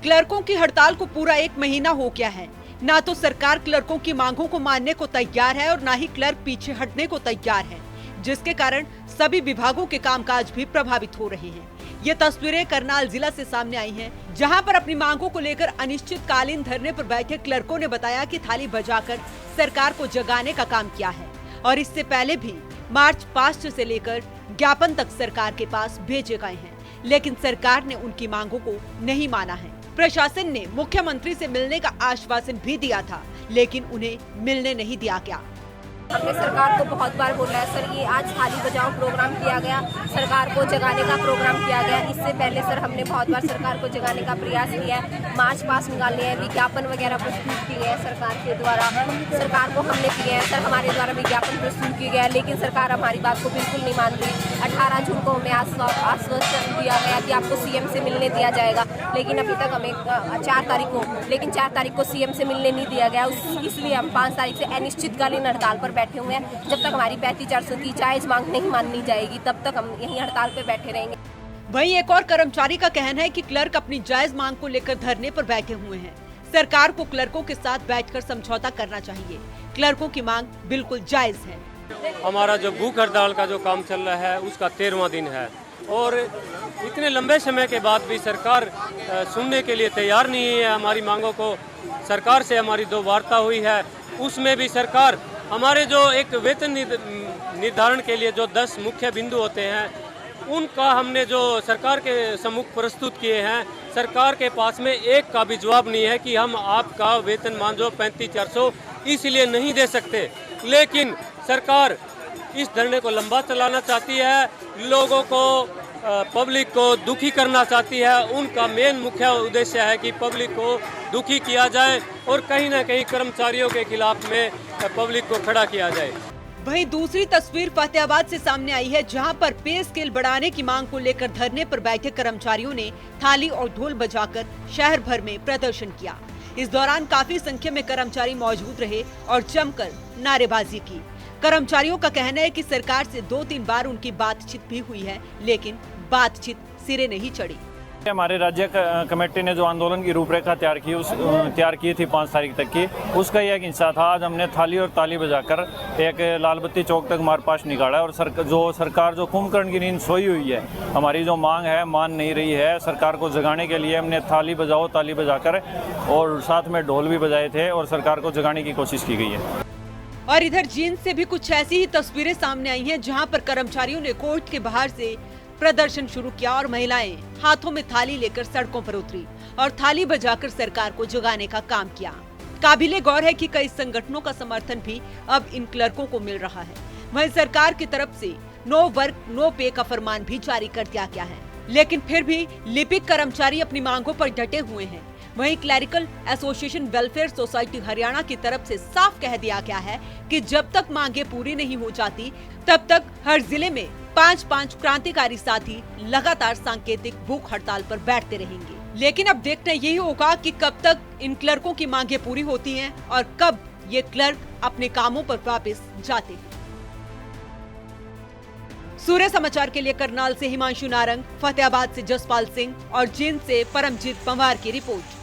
क्लर्कों की हड़ताल को पूरा 1 महीना हो गया है। ना तो सरकार क्लर्कों की मांगों को मानने को तैयार है और ना ही क्लर्क पीछे हटने को तैयार है, जिसके कारण सभी विभागों के कामकाज भी प्रभावित हो रहे हैं। ये तस्वीरें करनाल जिला से सामने आई हैं, जहां पर अपनी मांगों को लेकर अनिश्चितकालीन धरने पर बैठे क्लर्कों ने बताया कि थाली बजाकर सरकार को जगाने का काम किया है और इससे पहले भी मार्च पास्ट से लेकर ज्ञापन तक सरकार के पास भेजे गए हैं, लेकिन सरकार ने उनकी मांगों को नहीं माना है। प्रशासन ने मुख्यमंत्री से मिलने का आश्वासन भी दिया था, लेकिन उन्हें मिलने नहीं दिया गया। हमने सरकार को बहुत बार बोला है, सर ये आज थाली बजाओ प्रोग्राम किया गया, सरकार को जगाने का प्रोग्राम किया गया। इससे पहले सर हमने बहुत बार सरकार को जगाने का प्रयास किया है, मार्च पास निकालने हैं, विज्ञापन वगैरह प्रस्तुत किए हैं सरकार के द्वारा, सरकार को हमने किए हैं। सर हमारे द्वारा विज्ञापन प्रस्तुत किया गया, लेकिन सरकार हमारी बात को बिल्कुल नहीं मान रही। 18 जून को हमें आश्वासन दिया गया कि आपको सीएम से मिलने दिया जाएगा, लेकिन अभी तक हमें 4 तारीख को सीएम से मिलने नहीं दिया गया। इसलिए हम 5 तारीख से अनिश्चितकालीन हड़ताल पर बैठे हुए हैं। जब तक हमारी 35-400 की जायज मांग नहीं माननी जाएगी, तब तक हम यहीं हड़ताल पे बैठे रहेंगे। वहीं एक और कर्मचारी का कहना है कि क्लर्क अपनी जायज मांग को लेकर धरने पर बैठे हुए हैं। सरकार को क्लर्कों के साथ बैठकर समझौता करना चाहिए। क्लर्कों की मांग बिल्कुल जायज है। हमारा जो भूख हड़ताल का जो काम चल रहा है उसका 13वां दिन है और इतने लंबे समय के बाद भी सरकार सुनने के लिए तैयार नहीं है हमारी मांगों को। सरकार से हमारी 2 वार्ता हुई है, उसमें भी सरकार हमारे जो एक वेतन निर्धारण के लिए जो 10 मुख्य बिंदु होते हैं उनका हमने जो सरकार के सम्मुख प्रस्तुत किए हैं, सरकार के पास में एक का भी जवाब नहीं है कि हम आपका वेतन मान जो 35-400 इसलिए नहीं दे सकते। लेकिन सरकार इस धरने को लंबा चलाना चाहती है, लोगों को पब्लिक को दुखी करना चाहती है। उनका मेन मुख्य उद्देश्य है कि पब्लिक को दुखी किया जाए और कहीं ना कहीं कर्मचारियों के खिलाफ में पब्लिक को खड़ा किया जाए। वहीं दूसरी तस्वीर फतेहाबाद से सामने आई है, जहां पर पे स्केल बढ़ाने की मांग को लेकर धरने पर बैठे कर्मचारियों ने थाली और ढोल बजाकर शहर भर में प्रदर्शन किया। इस दौरान काफी संख्या में कर्मचारी मौजूद रहे और जमकर नारेबाजी की। कर्मचारियों का कहना है कि सरकार से 2-3 बार उनकी बातचीत भी हुई है, लेकिन बातचीत सिरे नहीं चढ़ी। हमारे राज्य कमेटी ने जो आंदोलन की रूपरेखा तैयार की थी 5 तारीख तक की, उसका यह एक हिस्सा था। आज हमने थाली और ताली बजाकर एक लाल बत्ती चौक तक मार्च निकाला और सरकार जो कुंभकर्ण की नींद सोई हुई है, हमारी जो मांग है मान नहीं रही है। सरकार को जगाने के लिए हमने थाली बजाओ ताली बजाकर और साथ में ढोल भी बजाए थे और सरकार को जगाने की कोशिश की गई है। और इधर जींद से भी कुछ ऐसी ही तस्वीरें सामने आई हैं, जहां पर कर्मचारियों ने कोर्ट के बाहर से प्रदर्शन शुरू किया और महिलाएं हाथों में थाली लेकर सड़कों पर उतरी और थाली बजाकर सरकार को जगाने का काम किया। काबिले गौर है कि कई संगठनों का समर्थन भी अब इन क्लर्कों को मिल रहा है। वहीं सरकार की तरफ से नो वर्क नो पे का फरमान भी जारी कर दिया गया है, लेकिन फिर भी लिपिक कर्मचारी अपनी मांगों पर डटे हुए हैं। वहीं clerical association welfare society Haryana की तरफ से साफ कह दिया गया है कि जब तक मांगे पूरी नहीं हो जाती, तब तक हर जिले में 5-5 क्रांतिकारी साथी लगातार सांकेतिक भूख हड़ताल पर बैठते रहेंगे। लेकिन अब देखना यही होगा कि कब तक इन क्लर्कों की मांगे पूरी होती हैं और कब ये क्लर्क अपने कामों पर वापस जाते हैं। सूर्य समाचार के लिए करनाल से हिमांशु नारंग, फतेहाबाद से जसपाल सिंह और जींद से परमजीत पंवार की रिपोर्ट।